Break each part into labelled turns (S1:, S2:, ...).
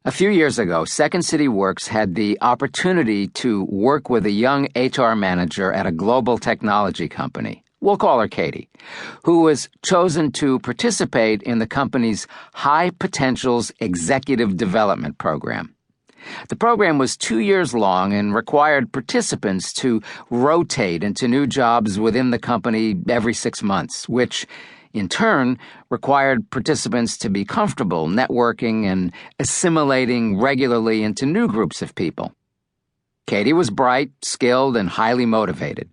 S1: A few years ago, Second City Works had the opportunity to work with a young HR manager at a global technology company. We'll call her Katie, who was chosen to participate in the company's High Potentials Executive Development Program. The program was 2 years long and required participants to rotate into new jobs within the company every 6 months, which in turn required participants to be comfortable networking and assimilating regularly into new groups of people. Katie was bright, skilled, and highly motivated,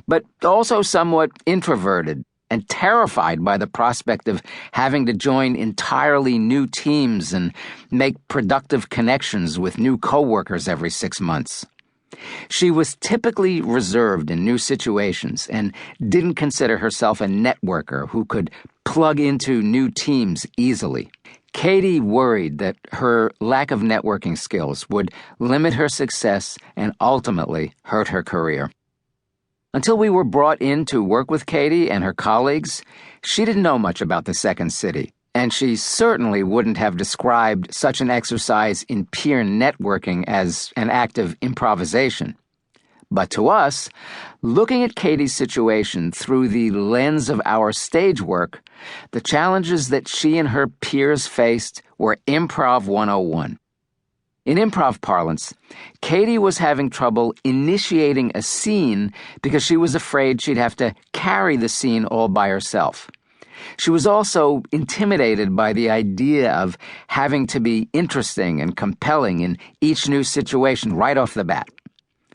S1: but also somewhat introverted and terrified by the prospect of having to join entirely new teams and make productive connections with new coworkers every 6 months. She was typically reserved in new situations and didn't consider herself a networker who could plug into new teams easily. Katie worried that her lack of networking skills would limit her success and ultimately hurt her career. Until we were brought in to work with Katie and her colleagues, she didn't know much about the Second City, and she certainly wouldn't have described such an exercise in peer networking as an act of improvisation. But to us, looking at Katie's situation through the lens of our stage work, the challenges that she and her peers faced were Improv 101. In improv parlance, Katie was having trouble initiating a scene because she was afraid she'd have to carry the scene all by herself. She was also intimidated by the idea of having to be interesting and compelling in each new situation right off the bat.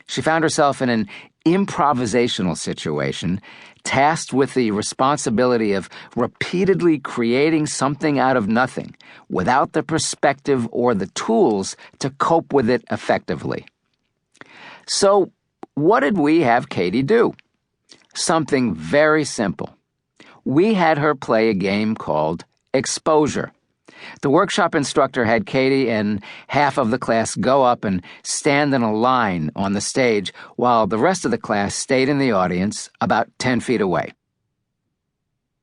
S1: She found herself in an improvisational situation, tasked with the responsibility of repeatedly creating something out of nothing, without the perspective or the tools to cope with it effectively. So, what did we have Katie do? Something very simple. We had her play a game called Exposure. The workshop instructor had Katie and half of the class go up and stand in a line on the stage while the rest of the class stayed in the audience about 10 feet away.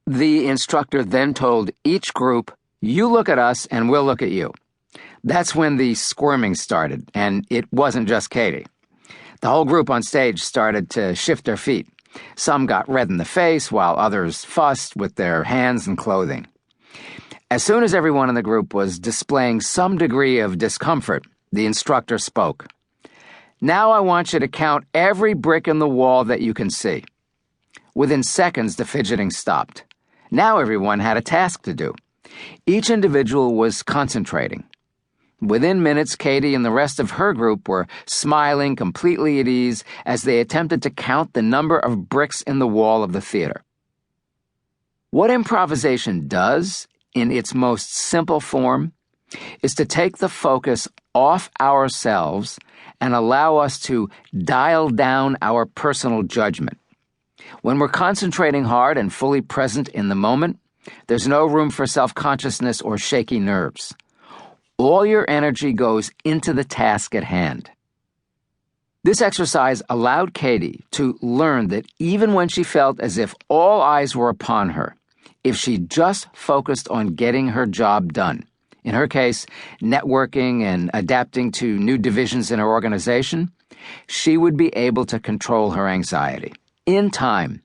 S1: The instructor then told each group, "You look at us and we'll look at you." That's when the squirming started, and it wasn't just Katie. The whole group on stage started to shift their feet. Some got red in the face while others fussed with their hands and clothing. As soon as everyone in the group was displaying some degree of discomfort, the instructor spoke. "Now I want you to count every brick in the wall that you can see." Within seconds, the fidgeting stopped. Now everyone had a task to do. Each individual was concentrating. Within minutes, Katie and the rest of her group were smiling completely at ease as they attempted to count the number of bricks in the wall of the theater. What improvisation does, in its most simple form, is to take the focus off ourselves and allow us to dial down our personal judgment. When we're concentrating hard and fully present in the moment, there's no room for self-consciousness or shaky nerves. All your energy goes into the task at hand. This exercise allowed Katie to learn that even when she felt as if all eyes were upon her, if she just focused on getting her job done, in her case, networking and adapting to new divisions in her organization, she would be able to control her anxiety. In time,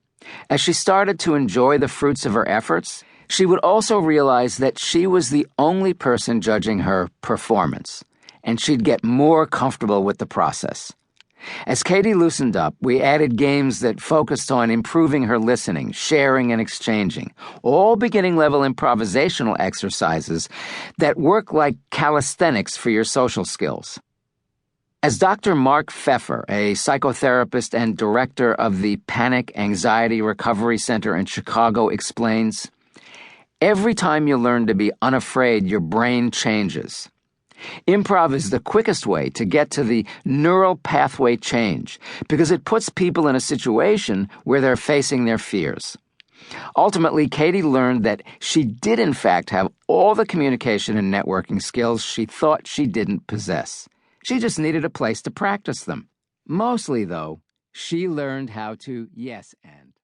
S1: as she started to enjoy the fruits of her efforts, she would also realize that she was the only person judging her performance, and she'd get more comfortable with the process. As Katie loosened up, we added games that focused on improving her listening, sharing, and exchanging, all beginning-level improvisational exercises that work like calisthenics for your social skills. As Dr. Mark Pfeffer, a psychotherapist and director of the Panic Anxiety Recovery Center in Chicago, explains, every time you learn to be unafraid, your brain changes. Improv is the quickest way to get to the neural pathway change because it puts people in a situation where they're facing their fears. Ultimately, Katie learned that she did in fact have all the communication and networking skills she thought she didn't possess. She just needed a place to practice them. Mostly, though, she learned how to yes and.